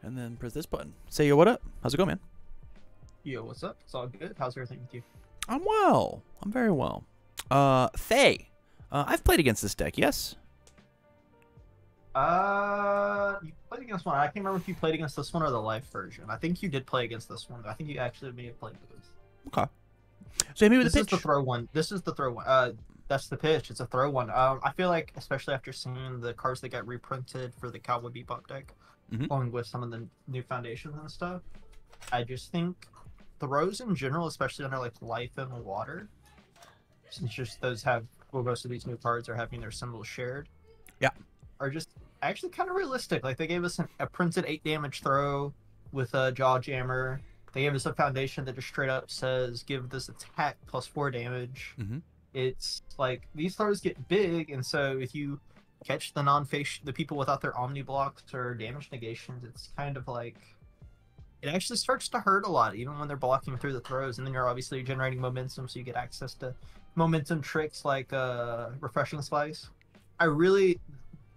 and then press this button. Say yo, what up? How's it going, man? Yo, what's up? It's all good. How's everything with you? I'm well. I'm very well. Faye, I've played against this deck, yes? You played against one. I can't remember if you played against this one or the live version. I think you did play against this one. I think you actually may have played this. Okay. So hit me with This the is pitch. the throw one. This is the throw one. That's the pitch. It's a throw one. I feel like, especially after seeing the cards that got reprinted for the Cowboy Bebop deck, along with some of the new foundations and stuff, I just think throws in general, especially under like life and water, since just those have, well, most of these new cards are having their symbols shared. Yeah. Are just actually kind of realistic. Like they gave us a printed 8 damage throw with a jaw jammer. They gave us a foundation that just straight up says give this attack plus 4 damage. It's like these throws get big, and so if you catch the non-face, the people without their omni blocks or damage negations, it's kind of like it actually starts to hurt a lot, even when they're blocking through the throws. And then you're obviously generating momentum, so you get access to momentum tricks like refreshing slice.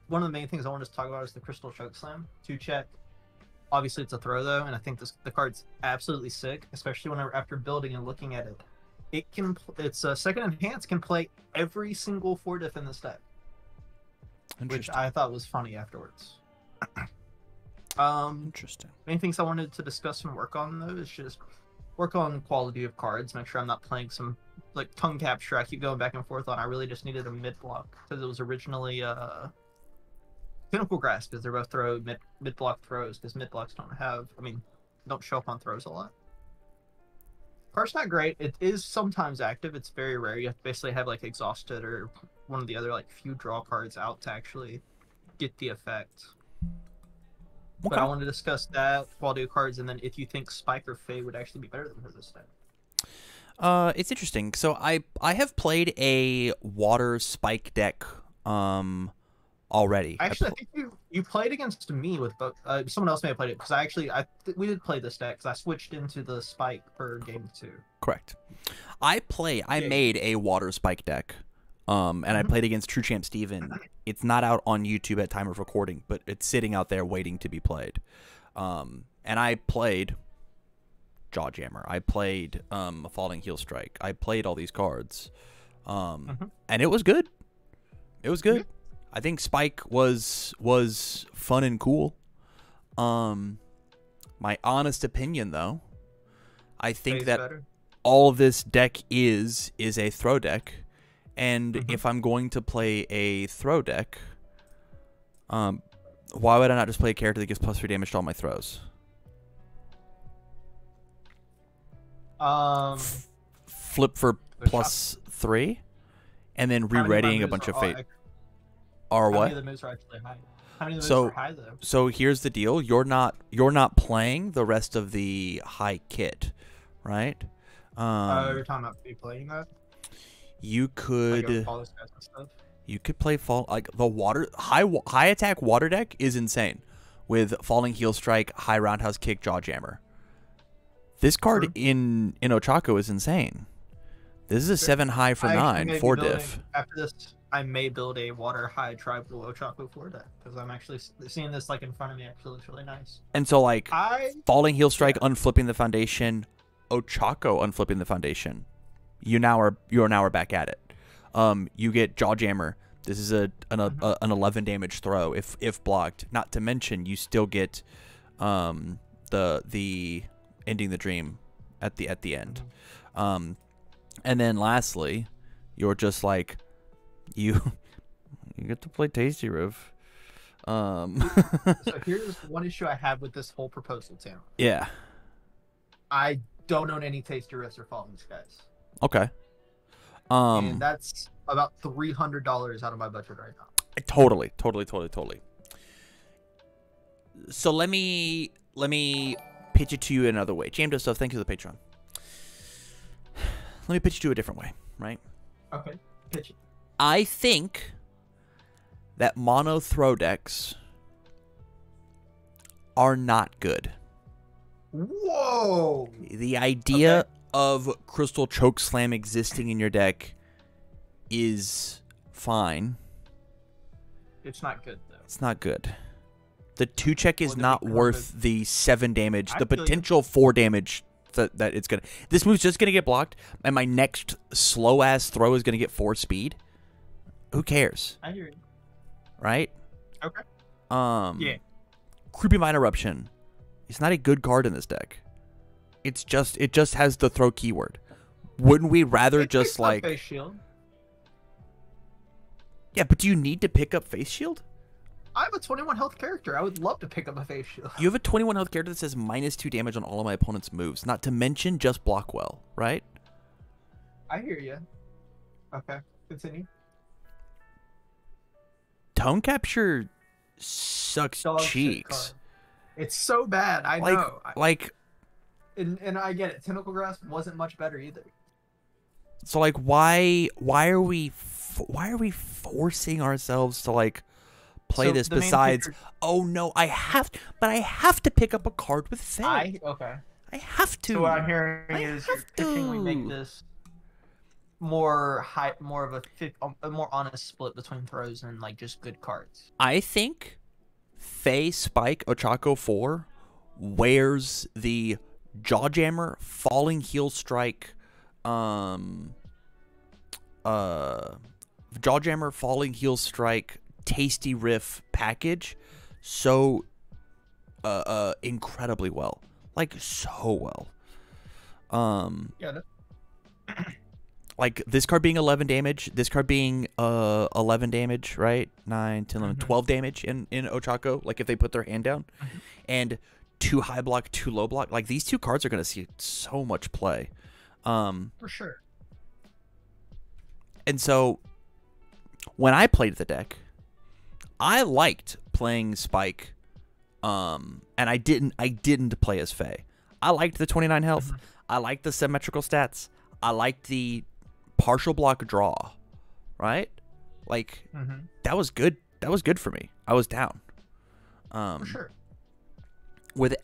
One of the main things I wanted to talk about is the Crystal Choke Slam 2-check. Obviously, it's a throw though, and I think the card's absolutely sick, especially whenever after building and looking at it. It's a second enhance can play every single 4-diff in this deck, which I thought was funny afterwards. Interesting. Main things I wanted to discuss and work on though is just work on quality of cards. Make sure I'm not playing some like tongue capture I keep going back and forth on. I really just needed a mid block because it was originally Pinnacle Grasp, because they're both mid block throws, because mid blocks don't show up on throws a lot. Card's not great. It is sometimes active. It's very rare. You have to basically have like Exhausted or one of the other like few draw cards out to actually get the effect. Okay. But I want to discuss that, quality of cards, and then if you think Spike or Faye would actually be better than her this time. It's interesting. So I have played a water Spike deck already. Actually, I think you played against me with both. Someone else may have played it, because we did play this deck because I switched into the Spike for game 2. Correct. I made a water Spike deck, and I played against True Champ Steven. It's not out on YouTube at time of recording, but it's sitting out there waiting to be played. And I played Jawjammer. I played Falling Heel Strike. I played all these cards, and it was good. It was good. I think Spike was fun and cool. My honest opinion, though, I think that all this deck is a throw deck, and if I'm going to play a throw deck, why would I not just play a character that gives +3 damage to all my throws? Flip for +3, and then re-readying a bunch of fate. Or what? How many of the moves are actually high? How many of the moves are high though? So here's the deal: you're not playing the rest of the high kit, right? You're talking about me playing that. You could. Like you could play like the water high attack water deck is insane, with Falling Heel Strike, High Roundhouse Kick, Jawjammer. This card in Ochako is insane. This is a 7 high for 9 4-diff. After this, I may build a water high tribal Ochako 4 deck, because I'm actually seeing this like in front of me. Actually, looks really nice. And so like Falling Heel Strike, unflipping the foundation, Ochako unflipping the foundation. You are now back at it. You get Jawjammer. This is an 11 damage throw if blocked. Not to mention you still get the ending the dream at the end. And then lastly, you're just like you get to play Tasty Roof. So here's one issue I have with this whole proposal, Tim. Yeah. I don't own any Tasty Roofs or Falling Skies. Okay. And that's about $300 out of my budget right now. Totally. So let me pitch it to you another way. James stuff. Thank you for the Patreon. Let me pitch it to you a different way, right? Okay, pitch it. I think that mono throw decks are not good. Whoa! The idea of Crystal Chokeslam existing in your deck is fine. It's not good, though. It's not good. The 2-check is not worth the 7 damage, the potential 4 damage that it's gonna. This move's just gonna get blocked, and my next slow ass throw is gonna get 4 speed. Who cares? I hear you. Right? Okay. Yeah. Creeping Vine Eruption. It's not a good card in this deck. It just has the throw keyword. Wouldn't we rather just like face shield? Yeah, but do you need to pick up face shield? I have a 21 health character. I would love to pick up a face shield. You have a 21 health character that says -2 damage on all of my opponent's moves. Not to mention just block well, right? I hear you. Okay, continue. Tone Capture sucks cheeks. It's so bad. I know. And I get it. Tentacle Grasp wasn't much better either. So like, why are we forcing ourselves to like play this? Besides, oh no, I have to pick up a card with Faye. I have to. So what I'm hearing is you're pitching we make this more of a more honest split between throws and like just good cards. I think Faye Spike Ochako 4 wears the Jawjammer, Falling Heel Strike, Jawjammer, Falling Heel Strike, Tasty Riff package so incredibly well. Like so well. Yeah. Like this card being 11 damage, this card being 11 damage, right? 9, 10, 11, 12 damage in Ochako, like if they put their hand down. And 2 high block, 2 low block. Like these 2 cards are going to see so much play. For sure. And so when I played the deck, I liked playing Spike. And I didn't play as Faye. I liked the 29 health. I liked the symmetrical stats. I liked the partial block draw, right? Like that was good. That was good for me. I was down. For sure.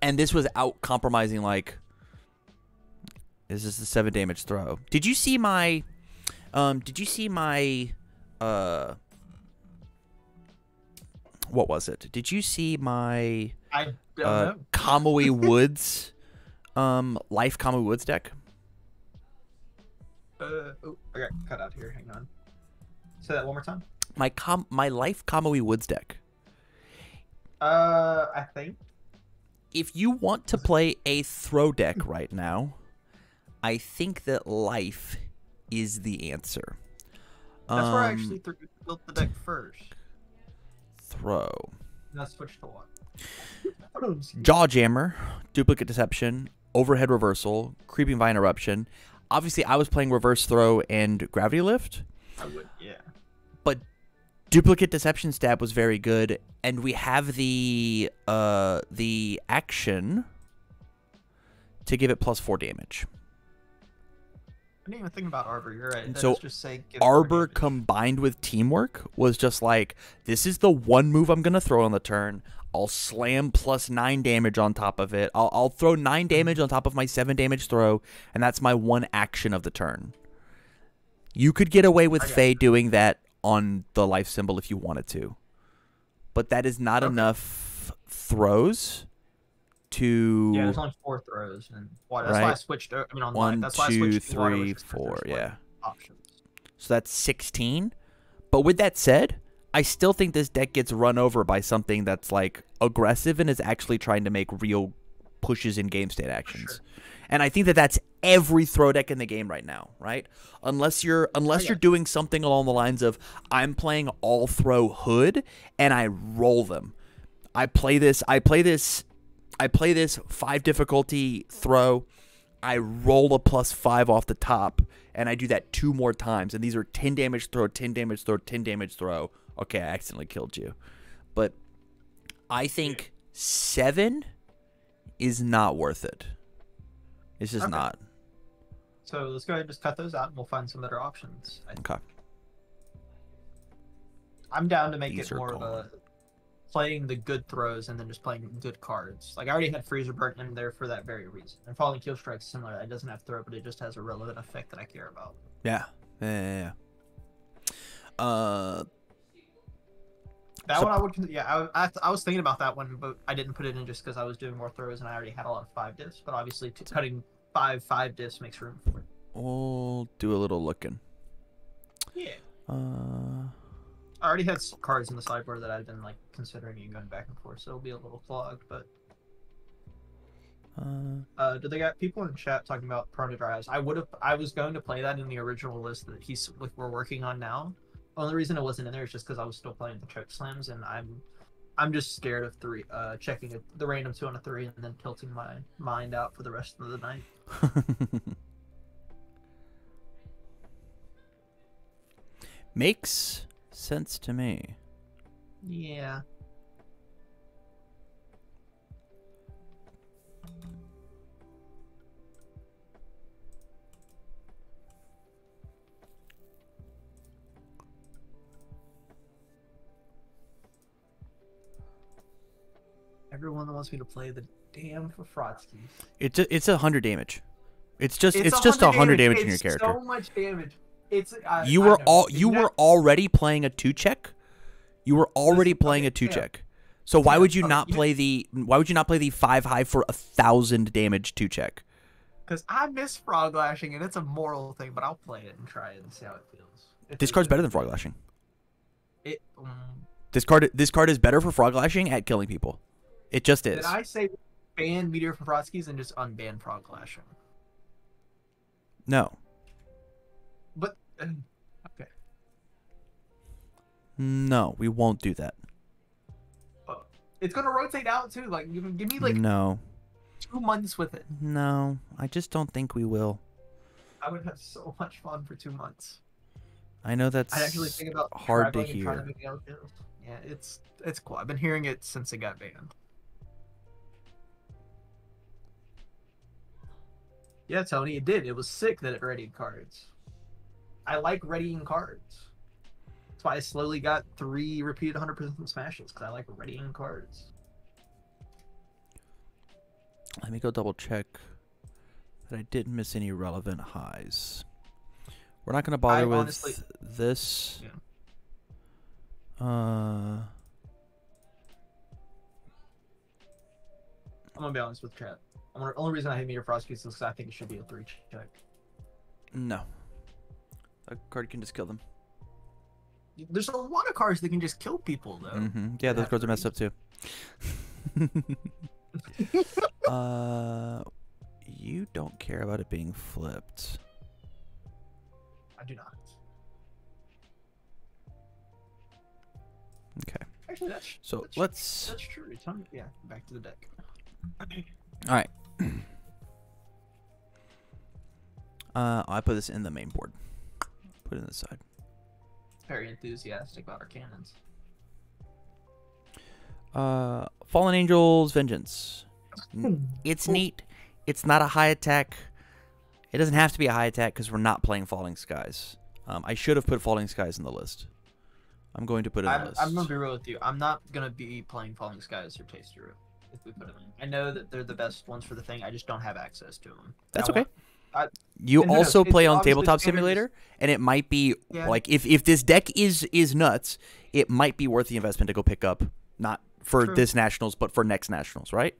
And this was out compromising. Like, is this the 7 damage throw? Did you see my? What was it? Did you see my? I don't know. Kamui Woods, Life Kamui Woods deck. Oh, I got cut out here. Hang on. Say that one more time. My Life Kamui Woods deck. I think. If you want to play a throw deck right now, I think that Life is the answer. That's where I actually built the deck first. Throw. Now switch to what? Jawjammer, Duplicate Deception, Overhead Reversal, Creeping Vine Eruption. Obviously, I was playing Reverse Throw and Gravity Lift. I would, yeah. But Duplicate Deception stab was very good, and we have the action to give it +4 damage. I didn't even think about Arbor. You're right. So just say Arbor combined with Teamwork was just like, this is the one move I'm gonna throw on the turn. I'll slam +9 damage on top of it. I'll throw 9 damage on top of my 7 damage throw, and that's my one action of the turn. You could get away with Faye doing that on the life symbol if you wanted to, but that is not enough throws to. Yeah, there's only 4 throws, and that's why I switched. I mean, on 1, that's why 2, I switched 3, 4. Yeah. Options. So that's 16. But with that said, I still think this deck gets run over by something that's like aggressive and is actually trying to make real pushes in game state actions. Sure. And I think that that's every throw deck in the game right now, right? Unless you're doing something along the lines of I'm playing all throw hood and I roll them. I play this 5 difficulty throw. I roll a +5 off the top, and I do that 2 more times. And these are 10 damage throw, 10 damage throw, 10 damage throw. Okay, I accidentally killed you. But I think 7 is not worth it. It's just not. So let's go ahead and just cut those out, and we'll find some better options. Okay. I'm down to make it more of a playing the good throws and then just playing good cards. Like I already had Freezer Burnt in there for that very reason. And Falling Keel Strike's similar. It doesn't have throw, but it just has a relevant effect that I care about. Yeah. That one I would, yeah, I was thinking about that one, but I didn't put it in just because I was doing more throws and I already had a lot of 5 diffs. But obviously, cutting five diffs makes room for it. We'll do a little looking. Yeah. I already had cards in the sideboard that I've been like considering and going back and forth, so it'll be a little clogged. But do they got people in chat talking about Prone to Dry Eyes? I was going to play that in the original list that we're working on now. Only reason it wasn't in there is just because I was still playing the choke slams, and I'm just scared of checking the random 2 on a 3 and then tilting my mind out for the rest of the night. Makes sense to me. Yeah. Everyone wants me to play the damn Fafrotsky. It's 100 damage. It's just 100 damage in your character. So much damage. You were already playing a 2-check. You were already playing a 2-check. So why would you not play the 5 high for 1,000 damage 2-check? Because I miss Frog Lashing and it's a moral thing, but I'll play it and try it and see how it feels. This card's better than Frog Lashing. This card is better for Frog Lashing at killing people. It just is. Did I say ban Meteor Fafrotsky's and just unban Frog Lashing? No. But okay. No, we won't do that. It's gonna rotate out too. Like, you can give me like 2 months with it. No, I just don't think we will. I would have so much fun for 2 months. I know that's I actually think about hard to hear. Yeah, it's cool. I've been hearing it since it got banned. Yeah, Tony, it did. It was sick that it readied cards. I like readying cards. That's why I slowly got 3 repeated 100% smashes, because I like readying cards. Let me go double check that I didn't miss any relevant highs. We're not going to bother with this. Yeah. I'm going to be honest with chat. The only reason I hate Meteor Frost is because I think it should be a 3-check. No. A card can just kill them. There's a lot of cards that can just kill people, though. Yeah, those cards are messed up, too. You don't care about it being flipped. I do not. Okay. Actually, that's true. Yeah, back to the deck. All right. I put this in the main board. Put it in the side. Very enthusiastic about our cannons. Fallen Angels Vengeance. It's neat. It's not a high attack. It doesn't have to be a high attack because we're not playing Falling Skies. I should have put Falling Skies in the list. I'm going to put it in the list. I'm going to be real with you. I'm not going to be playing Falling Skies or Tasty Root if we put them in. I know that they're the best ones for the thing. I just don't have access to them. That's okay. You also play on Tabletop Simulator, and it might be like if this deck is nuts, it might be worth the investment to go pick up, not for this Nationals, but for next Nationals, right?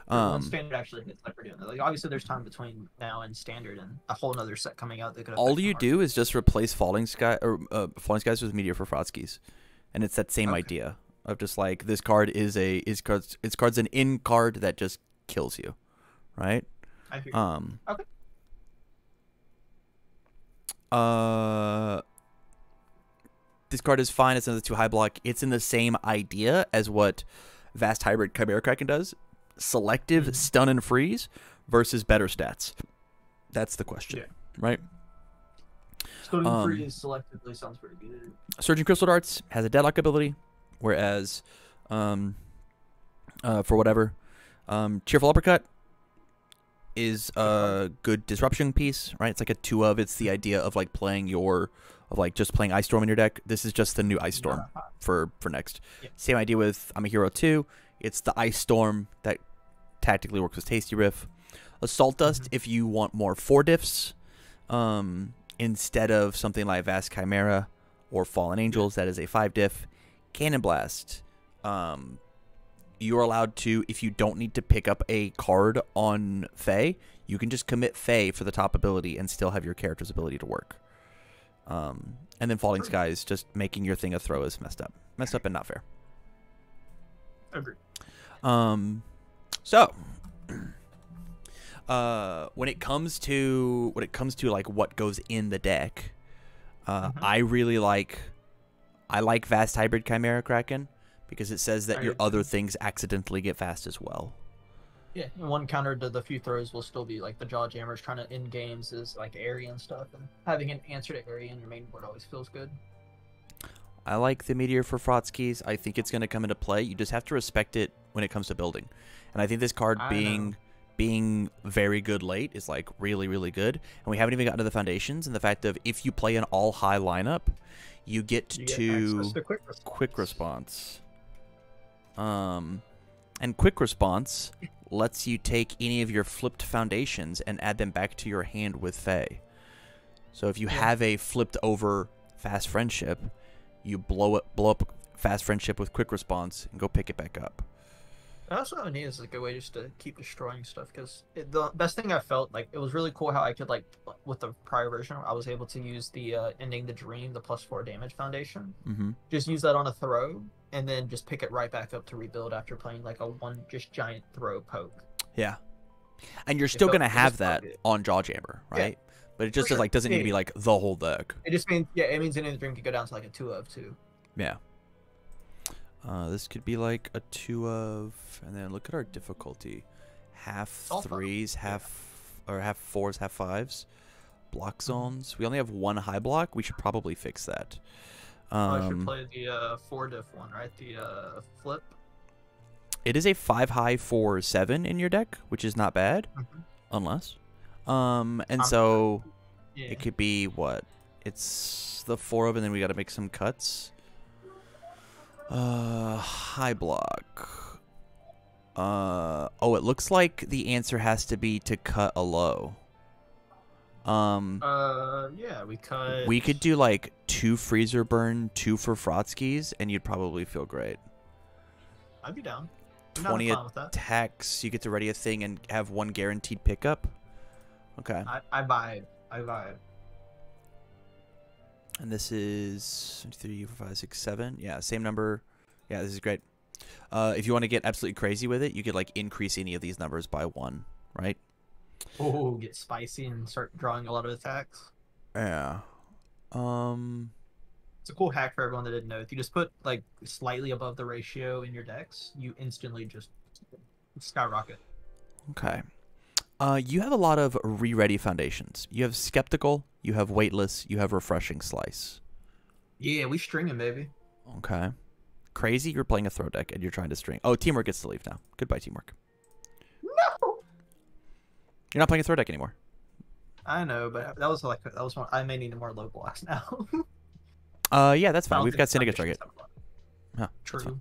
When Standard actually hits like we're doing. Like, obviously, there's time between now and Standard, and a whole other set coming out that could. All you do is just replace Falling Skies with Meteor Fafrotsky's, and it's that same idea of just like this card is card's an in card that just kills you, right? I hear you. Okay. This card is fine. It's another 2 high block. It's in the same idea as what Vast Hybrid Chimera Kraken does. Selective stun and freeze versus better stats. That's the question, right? Stun and freeze selectively sounds pretty good. Surging Crystal Darts has a deadlock ability, whereas for whatever, Cheerful Uppercut is a good disruption piece, right? It's like a 2 of. It's the idea of like playing just playing Ice Storm in your deck. This is just the new Ice Storm for next. Same idea with I'm a Hero 2. It's the Ice Storm that tactically works with Tasty Riff. Assault Dust if you want more 4 diffs instead of something like Vast Chimera or Fallen Angels that is a 5 diff. Cannon Blast. You're allowed to, if you don't need to pick up a card on Faye, you can just commit Faye for the top ability and still have your character's ability to work. And then Falling Skies, just making your thing a throw is messed up. Messed up and not fair. Agreed. So when it comes to like what goes in the deck, I really like Vast Hybrid Chimera Kraken because it says that your other things accidentally get fast as well. Yeah, one counter to the few throws will still be like the Jaw Jammers trying to end games is like area and stuff, and having an answer to area in your main board always feels good. I like the Meteor for Frotskis. I think it's going to come into play. You just have to respect it when it comes to building. And I think this card being very good late is like really, really good. And we haven't even gotten to the foundations and the fact of if you play an all high lineup, you get quick response. And quick response lets you take any of your flipped foundations and add them back to your hand with Faye. So if you have a flipped over Fast Friendship, you blow up Fast Friendship with quick response and go pick it back up. That's what I need is a good way just to keep destroying stuff, because the best thing I felt, like, it was really cool how I could, like, with the prior version, I was able to use the Ending the Dream, the +4 damage foundation. Just use that on a throw, and then just pick it right back up to rebuild after playing, like, a just giant throw poke. Yeah. And you're still going to have that on Jawjammer, right? Yeah. But it just doesn't need to be, like, the whole deck. It just means, it means Ending the Dream could go down to, like, a 2 of 2. Yeah. This could be like a 2 of, and then look at our difficulty. Half 3s, half 4s, half 5s. Block zones. We only have 1 high block. We should probably fix that. I should play the 4 diff one, right? The flip. It is a 5 high 4 7 in your deck, which is not bad, unless. And so it could be what? It's the 4 of, and then we got to make some cuts. High block. Oh, it looks like the answer has to be to cut a low. Yeah, we could do like 2 freezer burn, 2 for Frotskis, and you'd probably feel great. I'd be down. 20 attacks, you get to ready a thing and have 1 guaranteed pickup. Okay. I vibe. And this is 3, 4, 5, 6, 7. Yeah, same number. Yeah, this is great. If you want to get absolutely crazy with it, you could like increase any of these numbers by 1, right? Oh, get spicy and start drawing a lot of attacks. Yeah. It's a cool hack for everyone that didn't know. If you just put like slightly above the ratio in your decks, you instantly just skyrocket. Okay. You have a lot of re-ready foundations. You have Skeptical, you have Weightless, you have Refreshing Slice. Yeah, we string him, baby. Okay. Crazy, you're playing a throw deck and you're trying to string. Oh, Teamwork gets to leave now. Goodbye, Teamwork. No! You're not playing a throw deck anymore. I know, but that was one. I may need more low blocks now. Yeah, that's fine. We've got Syndicate Target. Huh, true.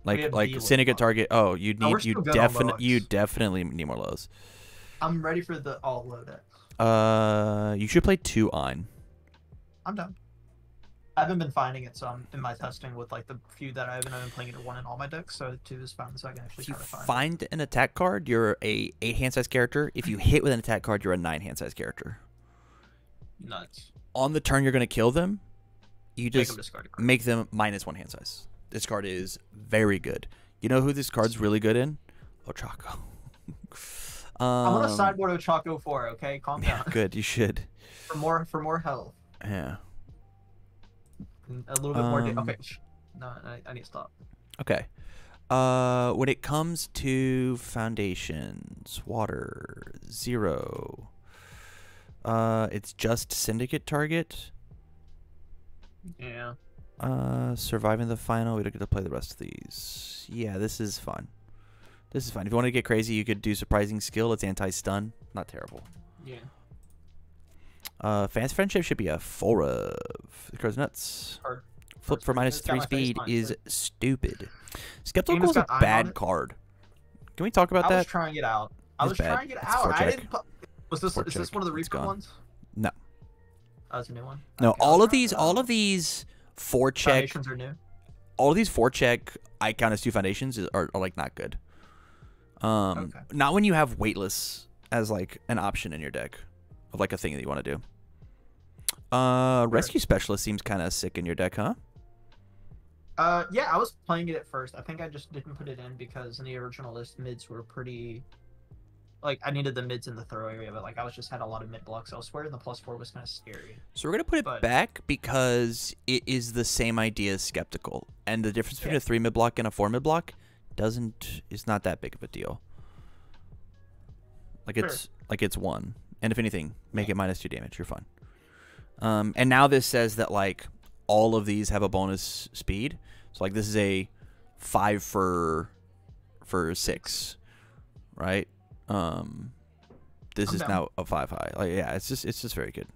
Like Syndicate Target. Oh, you definitely need more lows. I'm ready for the all low decks. You should play 2 Ein. I'm done. I haven't been finding it, so I'm in my testing with like the few that I've been playing it at 1 in all my decks. So 2 is fine, so I can actually try to find an attack card, you're a 8 hand size character. If you hit with an attack card, you're a 9 hand size character. Nuts. On the turn you're gonna kill them, you just make them -1 hand size. This card is very good. You know who this card's really good in? Ochako. I'm on a sideboard Ochako 4. Okay, calm down. Good, you should. For more health. Yeah. A little bit more. Okay. No, I need to stop. Okay. When it comes to foundations, water 0. It's just Syndicate Target. Yeah. Surviving the final. We don't get to play the rest of these. Yeah, this is fun. This is fun. If you want to get crazy, you could do Surprising Skill. It's anti-stun. Not terrible. Yeah. Fast Friendship should be a 4 of. The card's nuts. Flip for -3 speed is stupid. Skeptical is a bad card. Can we talk about that? I was trying it out. I didn't. Was this one of the Reaper ones? No. Oh, it's a new one. No, all of these 4-check. Foundations are new. all of these 4-check I count as 2 foundations are like not good. Not when you have weightless as like an option in your deck of like a thing that you want to do. Rescue Specialist seems kind of sick in your deck, huh? Yeah, I was playing it at first. I think I just didn't put it in because in the original list, mids were pretty. Like, I needed the mids in the throw area, but like I was just had a lot of mid blocks elsewhere, and the +4 was kind of scary. So we're gonna put it back because it is the same idea as Skeptical, and the difference between a 3 mid block and a 4 mid block is not that big of a deal. Like it's 1, and if anything, make it -2 damage. You're fine. And now this says that like all of these have a bonus speed. So like this is a 5 for 6, right? This is now a 5 high. Like yeah, it's just very good.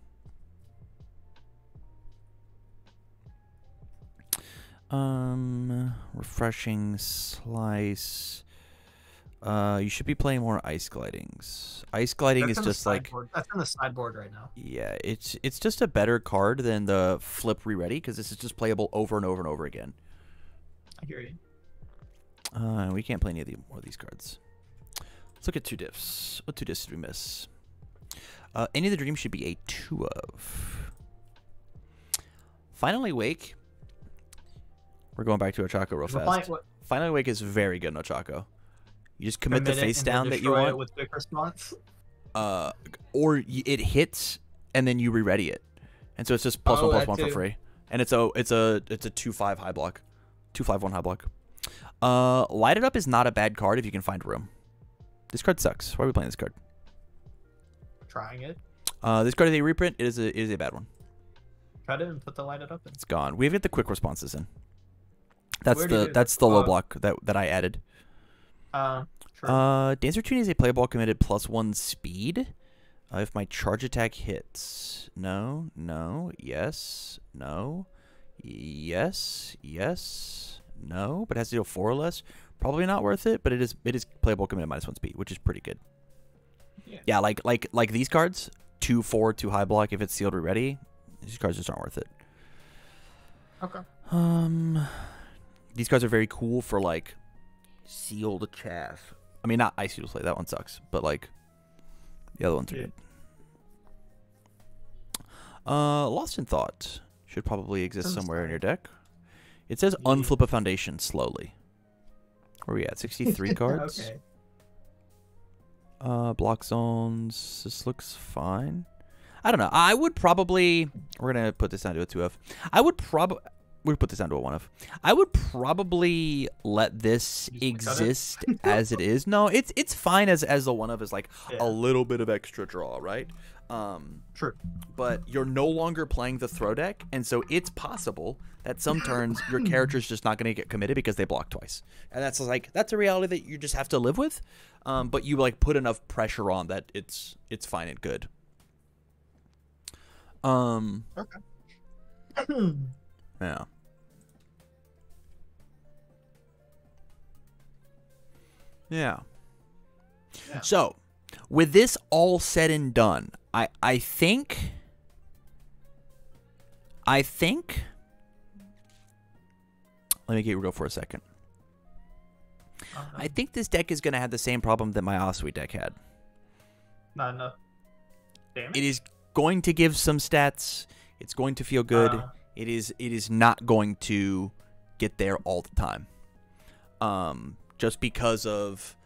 Refreshing Slice. You should be playing more Ice Glidings. Ice Gliding is just like that's in the sideboard right now. Yeah, it's just a better card than the Flip Re-Ready because this is just playable over and over and over again. I hear you. We can't play any of more of these cards. Let's look at 2 diffs. What 2 diffs did we miss? Any of the Dreams should be a 2 of. Finally Wake. We're going back to Ochako real fast. Finally Wake is very good in Ochako. You just commit the face down that you want. With quick response. Or it hits and then you re-ready it, and so it's just +1/+1 for free, and it's a 2/5 high block, 2/5/1 high block. Light It Up is not a bad card if you can find room. This card sucks. Why are we playing this card? Trying it. This card is a reprint. It is a bad one. Try to put the Light It Up in. It's gone. We have got the quick responses in. That's the low block that I added. Sure. Dancer Tune is a play ball committed +1 speed. If my charge attack hits, no, yes, no, yes, no, but it has to deal 4 or less. Probably not worth it, but it is playable committed -1 speed, which is pretty good. Yeah, like these cards, 2/4, 2 high block. If it's sealed or ready, these cards just aren't worth it. Okay. These cards are very cool for like sealed chaff. I mean, not Ice Needle Slay, that one sucks, but like the other ones are good. Lost in Thought should probably exist somewhere in your deck. It says unflip a foundation slowly. Where are we at? 63 cards. Okay. Block zones. This looks fine. I don't know. I would probably. We're gonna put this down to a 2F. I would probably. We put this down to a 1F. I would probably let this exist as it is. No, it's fine as the 1F is like a little bit of extra draw, right? True. But you're no longer playing the throw deck, and so it's possible that some turns your character's just not going to get committed because they block twice, and that's a reality that you just have to live with. But you like put enough pressure on that it's fine and good. Okay. Yeah. Yeah. So, with this all said and done, I think let me get go for a second. I think this deck is going to have the same problem that my Osui deck had. Not enough damage? It is going to give some stats. It's going to feel good. It is not going to get there all the time. Just because of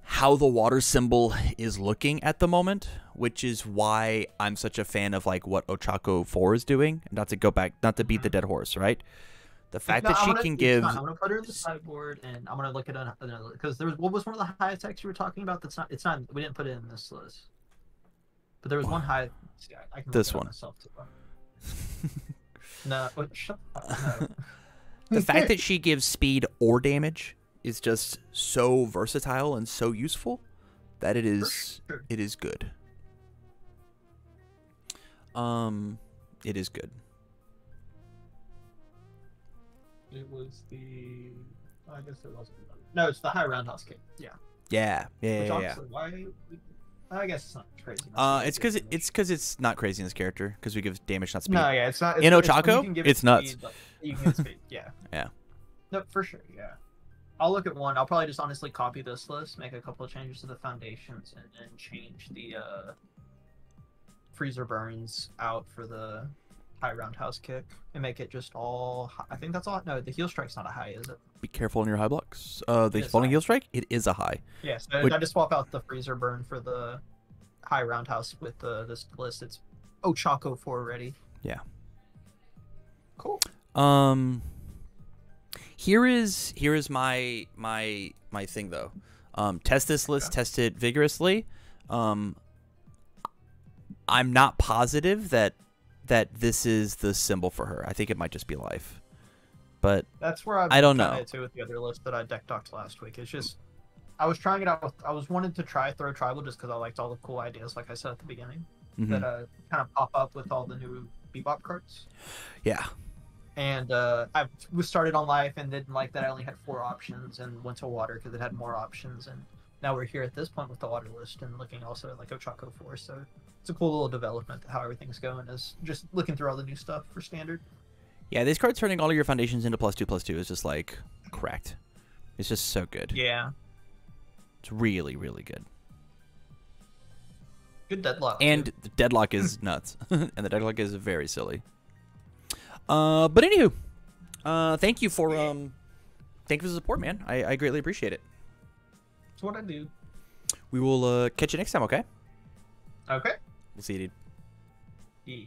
how the water symbol is looking at the moment, which is why I'm such a fan of like what Ochako 4 is doing. Not to go back, not to beat the dead horse, right? The fact that she can give. I'm gonna put her in the sideboard, and I'm gonna look at another because there was what was one of the high attacks you were talking about. That's not. It's not. We didn't put it in this list, but there was one high. See, I can this look one. Myself too. No, shut up. No. The fact that she gives speed or damage is just so versatile and so useful that it is good. It is good. It was the. I guess it wasn't. No, it's the high roundhouse kick. Yeah. Yeah. Which honestly, why? I guess it's not crazy. It's not crazy in this character because we give damage, not speed. No, yeah, it's not. In It's, Ochako, it's nuts. Speed, like, you can give speed, yeah. Yeah. No, for sure, yeah. I'll look at one. I'll probably just honestly copy this list, make a couple of changes to the foundations, and change the freezer burns out for the high roundhouse kick, and make it just all. I think that's all. No, the heel strike's not a high, is it? Be careful on your high blocks. The falling heel strike, it is a high. Yeah, so I just swap out the freezer burn for the high roundhouse with this list. It's Ochako 4 ready. Yeah. Cool. Here is my thing though. Test this list, test it vigorously. I'm not positive that this is the symbol for her. I think it might just be life. But that's where I don't know. Too with the other list that I deck docked last week. It's just I was trying it out. I was wanting to try throw tribal just because I liked all the cool ideas, like I said at the beginning, that kind of pop up with all the new Bebop cards. Yeah. And I was started on life and didn't like that I only had 4 options and went to water because it had more options. And now we're here at this point with the water list and looking also at like Ochako 4. So it's a cool little development how everything's going is just looking through all the new stuff for standard. Yeah, these cards turning all of your foundations into +2/+2 is just like cracked. It's just so good. Yeah. It's really, really good. Good deadlock. And the deadlock is nuts. And the deadlock is very silly. But anywho, thank you for the support, man. I greatly appreciate it. That's what I do. We will catch you next time, okay? Okay. We'll see you, dude. Yeah.